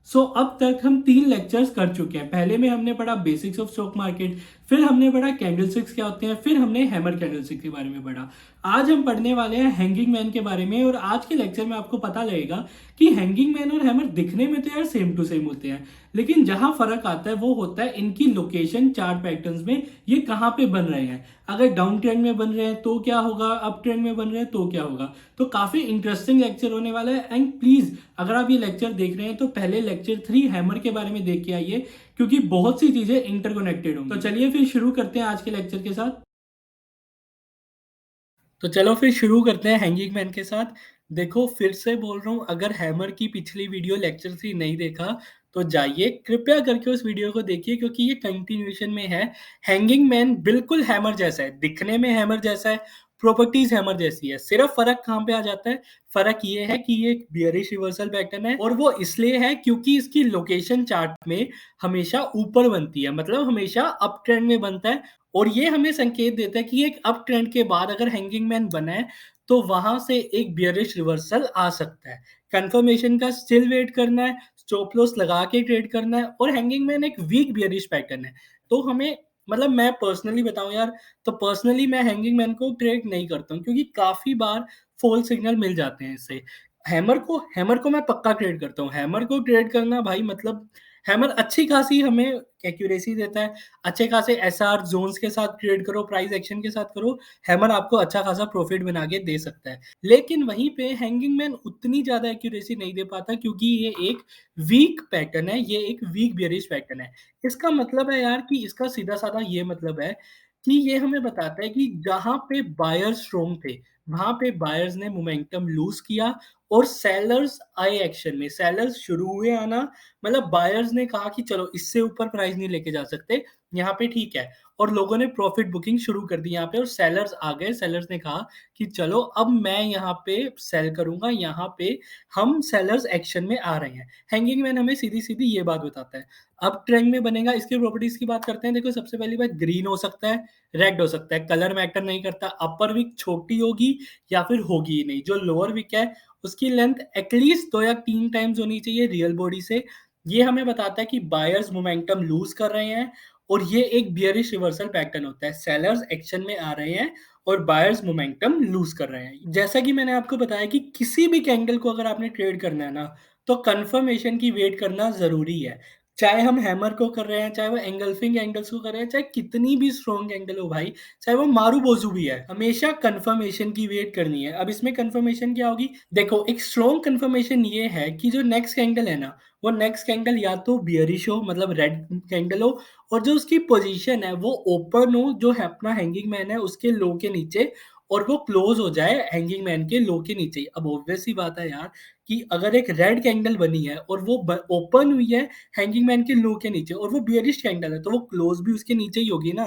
अब तक हम 3 लेक्चर्स कर चुके हैं। पहले में हमने पढ़ा बेसिक्स ऑफ स्टॉक मार्केट, फिर हमने पढ़ा कैंडलस्टिक्स क्या होते हैं, फिर हमने हैमर कैंडलस्टिक के बारे में पढ़ा। आज हम पढ़ने वाले हैं हैंगिंग मैन के बारे में, और आज के लेक्चर में आपको पता लगेगा कि हैंगिंग मैन और हैमर दिखने में तो यार सेम टू सेम होते हैं, लेकिन जहां फर्क आता है वो होता है इनकी लोकेशन चार्ट पैटर्न्स में, ये कहाँ पे बन रहे हैं। अगर डाउन ट्रेंड में बन रहे हैं तो क्या होगा, अप ट्रेंड में बन रहे हैं तो क्या होगा। तो काफी इंटरेस्टिंग लेक्चर होने वाला है। एंड प्लीज अगर आप ये लेक्चर देख रहे हैं तो पहले लेक्चर 3 हैमर के बारे में देख के आइए, क्योंकि बहुत सी चीजें इंटरकनेक्टेड होंगी। तो चलिए फिर शुरू करते हैं आज के लेक्चर के साथ। तो चलो फिर शुरू करते हैं हैंगिंग मैन के साथ। देखो फिर से बोल रहा हूँ, अगर हैमर की पिछली वीडियो लेक्चर 3 नहीं देखा तो जाइए कृपया करके उस वीडियो को देखिए, क्योंकि ये कंटिन्यूएशन में है। हैंगिंग मैन बिल्कुल हैमर जैसा है, दिखने में हैमर जैसा है, प्रॉपर्टीज हैमर जैसी है। सिर्फ फर्क कहाँ पे आ जाता है, फर्क ये है कि ये एक बियरिश रिवर्सल पैटर्न है, और वो इसलिए है क्योंकि इसकी लोकेशन चार्ट में हमेशा ऊपर बनती है, मतलब हमेशा अप ट्रेंड में बनता है। और ये हमें संकेत देता है कि एक अप ट्रेंड के बाद अगर हैंगिंग मैन बना है तो वहां से एक बियरिश रिवर्सल आ सकता है। कंफर्मेशन का स्टिल वेट करना है, स्टॉप लॉस लगा के ट्रेड करना है। और हैंगिंग मैन एक वीक बियरिश पैटर्न है, तो हमें मतलब मैं पर्सनली बताऊं यार, तो पर्सनली मैं हैंगिंग मैन को ट्रेड नहीं करता हूं, क्योंकि काफी बार फॉल सिग्नल मिल जाते हैं इससे। हैमर को मैं पक्का ट्रेड करता हूँ। हैमर को ट्रेड करना भाई मतलब, हैमर अच्छी खासी हमें एक्यूरेसी देता है। अच्छे खासे एसआर जोन्स के साथ ट्रेड करो, प्राइस एक्शन के साथ करो, हैमर आपको अच्छा खासा प्रॉफिट बना के दे सकता है। लेकिन वहीं पे हैंगिंग मैन उतनी ज्यादा एक्यूरेसी नहीं दे पाता, क्योंकि ये एक वीक पैटर्न है, ये एक वीक बियरिश पैटर्न है। इसका मतलब है यार कि इसका सीधा साधा ये मतलब है कि ये हमें बताता है कि जहां पे बायर्स स्ट्रोंग थे वहां पे बायर्स ने मोमेंटम लूज किया, और सेलर्स आए एक्शन में, सेलर्स शुरू हुए आना। मतलब बायर्स ने कहा कि चलो इससे ऊपर प्राइस नहीं लेके जा सकते, यहाँ पे ठीक है, और लोगों ने प्रॉफिट बुकिंग शुरू कर दी यहाँ पे, और सेलर्स आ गए। सेलर्स ने कहा कि चलो अब मैं यहाँ पे सेल करूंगा, यहाँ पे हम सेलर्स एक्शन में आ रहे हैं। हैंगिंग मैन हमें सीधी सीधी ये बात बताता है। अब ट्रेंड में बनेगा, इसकी प्रॉपर्टीज की बात करते हैं। देखो सबसे पहली बात, ग्रीन हो सकता है, रेड हो सकता है, कलर मैटर नहीं करता। अपर विक छोटी होगी या फिर होगी ही नहीं। जो लोअर विक है उसकी लेंथ एटलीस्ट 2 या 3 टाइम्स होनी चाहिए रियल बॉडी से। ये हमें बताता है कि बायर्स मोमेंटम लूज कर रहे हैं, और ये एक बियरिश रिवर्सल पैटर्न होता है। सेलर्स एक्शन में आ रहे हैं और बायर्स मोमेंटम लूज कर रहे हैं। जैसा कि मैंने आपको बताया कि किसी भी कैंडल को अगर आपने ट्रेड करना है ना, तो कंफर्मेशन की वेट करना जरूरी है। चाहे हम हैमर को कर रहे हैं, चाहे वो एंगल्फिंग एंगल्स को कर रहे हैं, चाहे कितनी भी स्ट्रॉन्ग एंगल हो भाई, चाहे वो मारू बोजू भी है, हमेशा कंफर्मेशन की वेट करनी है। अब इसमें कंफर्मेशन क्या होगी, देखो एक स्ट्रॉन्ग कंफर्मेशन ये है कि जो नेक्स्ट कैंडल है ना, वो नेक्स्ट कैंडल या तो बियरिश हो, मतलब रेड कैंडल हो, और जो उसकी पोजीशन है वो ओपन हो, जो है अपना हैंगिंग मैन है उसके लो के नीचे, और वो क्लोज हो जाए हैंगिंग मैन के लो के नीचे। अब ऑब्वियस सी बात है यार कि अगर एक रेड कैंडल बनी है और वो ओपन हुई है हैंगिंग मैन के लो के नीचे, और वो बियरिश कैंडल है, तो वो क्लोज भी उसके नीचे ही होगी ना।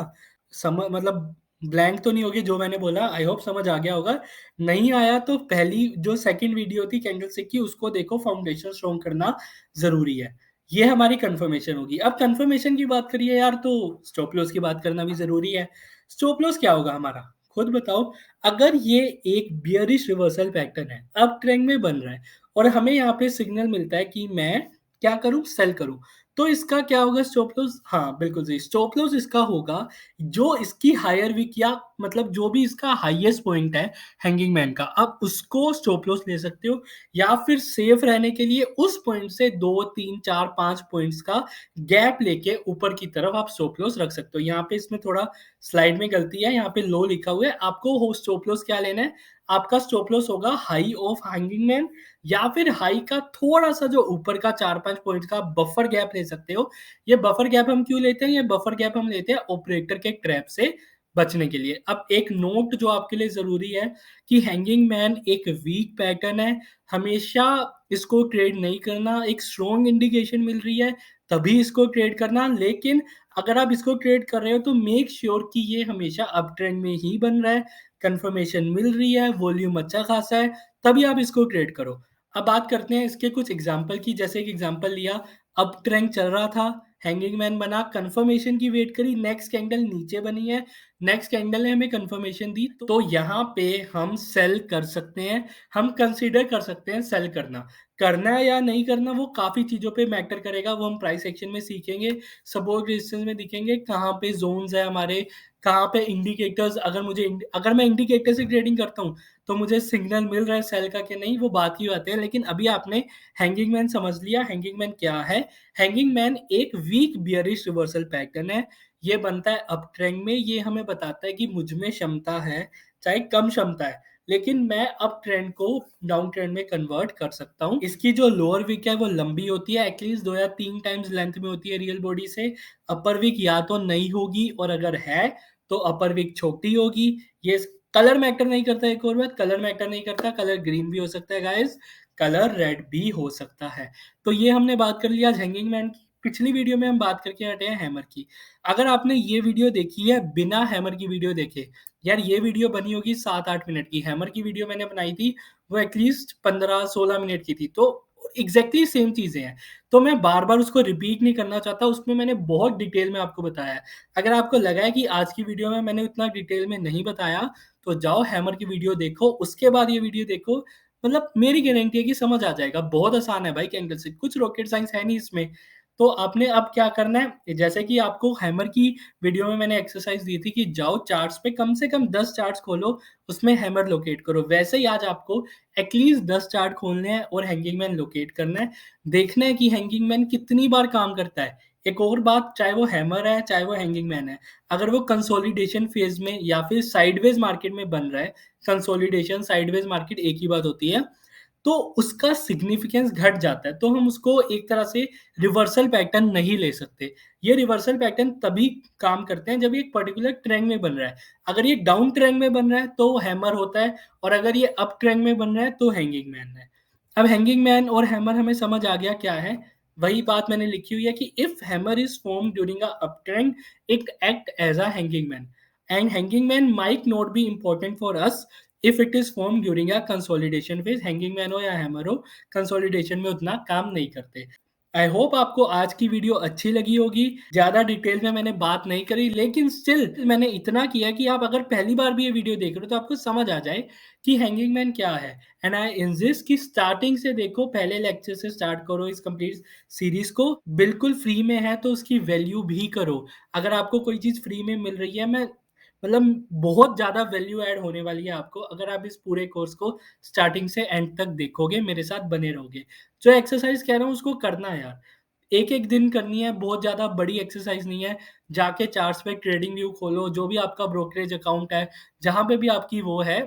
मतलब ब्लैंक तो नहीं होगी जो मैंने बोला। आई होप समझ आ गया होगा। नहीं आया तो पहली जो सेकंड वीडियो थी कैंडलस्टिक की, उसको देखो, फाउंडेशन स्ट्रॉन्ग करना जरूरी है। ये हमारी कंफर्मेशन होगी। अब कंफर्मेशन की बात करिए यार, तो स्टॉप लॉस की बात करना भी जरूरी है। स्टॉप लॉस क्या होगा हमारा, खुद बताओ। अगर ये एक बियरिश रिवर्सल पैटर्न है, अब ट्रेंड में बन रहा है, और हमें यहाँ पे सिग्नल मिलता है कि मैं क्या करूं, सेल करूं, तो इसका क्या होगा स्टॉप लॉस। हाँ बिल्कुल सही, स्टॉप लॉस इसका होगा जो इसकी हायर विक, या मतलब जो भी इसका हाईएस्ट पॉइंट है हैंगिंग मैन का, आप उसको स्टॉप लॉस ले सकते हो। या फिर सेफ रहने के लिए उस पॉइंट से 2 3 4 5 पॉइंट्स का गैप लेके ऊपर की तरफ आप स्टॉप लॉस रख सकते हो। यहाँ पे इसमें थोड़ा स्लाइड में गलती है, यहाँ पे लो लिखा हुआ है। आपको स्टॉप लॉस क्या लेना है, आपका स्टॉप लॉस होगा हाई ऑफ हैंगिंग मैन, या फिर हाई का थोड़ा सा जो ऊपर का 4 5 पॉइंट का बफर गैप ले सकते हो। ये बफर गैप हम क्यों लेते हैं, ये बफर गैप हम लेते हैं ऑपरेटर के ट्रैप से बचने के लिए। अब एक नोट जो आपके लिए जरूरी है कि हैंगिंग मैन एक वीक पैटर्न है, हमेशा इसको ट्रेड नहीं करना। एक स्ट्रॉन्ग इंडिकेशन मिल रही है तभी इसको ट्रेड करना, लेकिन अगर आप इसको ट्रेड कर रहे हो तो मेक श्योर कि ये हमेशा अप ट्रेंड में ही बन रहा है, कंफर्मेशन मिल रही है, वॉल्यूम अच्छा खासा है, तभी आप इसको ट्रेड करो। अब बात करते हैं इसके कुछ एग्जाम्पल की। जैसे एक एग्जाम्पल लिया, अप ट्रेंड चल रहा था, हैंगिंग मैन बना, कंफर्मेशन की वेट करी, नेक्स्ट कैंडल नीचे बनी है, नेक्स्ट कैंडल ने हमें कंफर्मेशन दी, तो यहाँ पे हम सेल कर सकते हैं, हम कंसीडर कर सकते हैं सेल करना। करना है या नहीं करना वो काफ़ी चीज़ों पे मैटर करेगा, वो हम प्राइस एक्शन में सीखेंगे, सपोर्ट रेजिस्टेंस में दिखेंगे, कहाँ पे ज़ोन्स है हमारे, कहाँ पे इंडिकेटर्स, अगर मैं इंडिकेटर से ट्रेडिंग करता हूँ, तो मुझे सिग्नल मिल रहा है सेल का कि नहीं, वो बात की बात है। लेकिन अभी आपने हैंगिंग मैन समझ लिया, हैंगिंग मैन क्या है? हैंगिंग मैन एक वीक बियरिश रिवर्सल पैटर्न है। ये बनता है अप ट्रेंड में, ये हमें बताता है कि मुझ में क्षमता है, चाहे कम क्षमता है, लेकिन मैं अप ट्रेंड को डाउन ट्रेंड में कन्वर्ट कर सकता हूँ। इसकी जो लोअर विक है वो लंबी होती है, एटलीस्ट 2 या 3 टाइम्स लेंथ में होती है रियल बॉडी से। अपर विक या तो नहीं होगी, और अगर है तो अपर विक छोटी होगी। ये कलर मैटर नहीं करता, एक और बात, कलर मैटर नहीं करता, कलर ग्रीन भी हो सकता है गाइस, कलर रेड भी हो सकता है। तो ये हमने बात कर लिया आज हैंगिंग मैन की। पिछली वीडियो में हम बात करके हटे हैं हैमर की। अगर आपने ये वीडियो देखी है बिना हैमर की वीडियो देखे, यार ये वीडियो बनी होगी 7-8 मिनट की, हैमर की वीडियो मैंने बनाई थी वो एटलीस्ट 15-16 मिनट की थी, तो एग्जैक्टली सेम चीजें हैं। तो मैं बार बार उसको रिपीट नहीं करना चाहता, उसमें मैंने बहुत डिटेल में आपको बताया है। अगर आपको लगा है कि आज की वीडियो में मैंने उतना डिटेल में नहीं बताया, तो जाओ हैमर की वीडियो देखो, उसके बाद ये वीडियो देखो, मतलब मेरी गारंटी है कि समझ आ जाएगा। बहुत आसान है भाई कैंडल से, कुछ रॉकेट साइंस है नहीं इसमें। तो आपने अब क्या करना है, जैसे कि आपको हैमर की वीडियो में मैंने एक्सरसाइज दी थी कि जाओ चार्ट्स पे कम से कम 10 चार्ट्स खोलो, उसमें हैमर लोकेट करो, वैसे ही आज आपको एटलीस्ट 10 चार्ट खोलने हैं और हैंगिंग मैन लोकेट करना है। देखना है कि हैंगिंग मैन कितनी बार काम करता है। एक और बात, चाहे वो हैमर है चाहे वो हैंगिंग मैन है, अगर वो कंसोलिडेशन फेज में या फिर साइडवेज मार्केट में बन रहा है, कंसोलिडेशन साइडवेज मार्केट एक ही बात होती है, तो उसका सिग्निफिकेंस घट जाता है, तो हम उसको एक तरह से रिवर्सल पैटर्न नहीं ले सकते। ये रिवर्सल पैटर्न तभी काम करते हैं जब ये एक पर्टिकुलर ट्रेंड में बन रहा है। अगर ये डाउन ट्रेंड में बन रहा है तो हैमर होता है, और अगर ये अप ट्रेंड में बन रहा है तो हैंगिंग मैन है। अब हैंगिंग मैन और हैमर हमें समझ आ गया क्या है। वही बात मैंने लिखी हुई है कि if hammer is form during a up trend, it act as a hanging man, and hanging man might not be important for us if it is formed during a consolidation phase। Hanging man हो या hammer हो, consolidation में उतना काम नहीं करते। I hope आपको आज की वीडियो अच्छी लगी होगी। ज्यादा डिटेल में मैंने बात नहीं करी, लेकिन स्टिल मैंने इतना किया कि आप अगर पहली बार भी ये वीडियो देख रहे हो तो आपको समझ आ जाए कि हैंगिंग मैन क्या है। एंड आई इंसिस्ट कि स्टार्टिंग से देखो, पहले लेक्चर से स्टार्ट करो इस कंप्लीट सीरीज को। बिल्कुल फ्री में है तो उसकी वैल्यू भी करो। अगर आपको कोई चीज फ्री में मिल रही है, मैं मतलब बहुत ज़्यादा वैल्यू ऐड होने वाली है आपको अगर आप इस पूरे कोर्स को स्टार्टिंग से एंड तक देखोगे, मेरे साथ बने रहोगे। जो एक्सरसाइज कह रहा हूँ उसको करना है यार, एक-एक दिन करनी है, बहुत ज़्यादा बड़ी एक्सरसाइज नहीं है। जाके चार्ट्स पे ट्रेडिंग व्यू खोलो, जो भी आपका ब्रोकरेज अकाउंट है, जहाँ पे भी आपकी वो है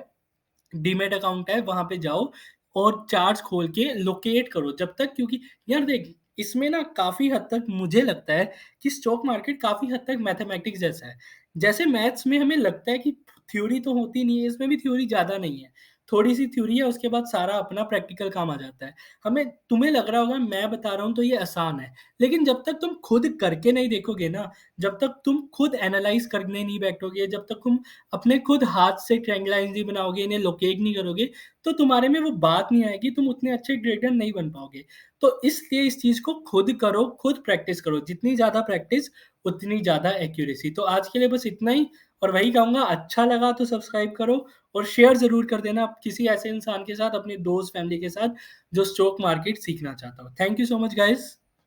डीमैट अकाउंट है, वहाँ पे जाओ और चार्ट्स खोल के लोकेट करो जब तक, क्योंकि यार देख, इसमें ना काफ़ी हद तक मुझे लगता है कि स्टॉक मार्केट काफ़ी हद तक मैथमेटिक्स जैसा है। जैसे मैथ्स में हमें लगता है कि थ्योरी तो होती नहीं है, इसमें भी थ्योरी ज़्यादा नहीं है। थोड़ी-सी थ्योरी है, उसके बाद सारा अपना प्रैक्टिकल काम आ जाता है। तुम्हें लग रहा होगा मैं बता रहा हूँ तो ये आसान है, लेकिन जब तक तुम खुद करके नहीं देखोगे ना, जब तक तुम खुद एनालाइज़ करने नहीं बैठोगे, जब तक तुम अपने खुद हाथ से ट्रायंगल लाइन्स नहीं बनाओगे, इन्हें लोकेट नहीं करोगे, तो तुम्हारे में वो बात नहीं आएगी, तुम उतने अच्छे ट्रेडर नहीं बन पाओगे। तो इसलिए इस चीज़ को खुद करो, खुद प्रैक्टिस करो। जितनी ज़्यादा प्रैक्टिस, उतनी ज़्यादा एक्यूरेसी। तो आज के लिए बस इतना ही, और वही कहूँगा, अच्छा लगा तो सब्सक्राइब करो और शेयर ज़रूर कर देना किसी ऐसे इंसान के साथ, अपने दोस्त, फैमिली के साथ, जो स्टॉक मार्केट सीखना चाहता हो। Thank you so much guys.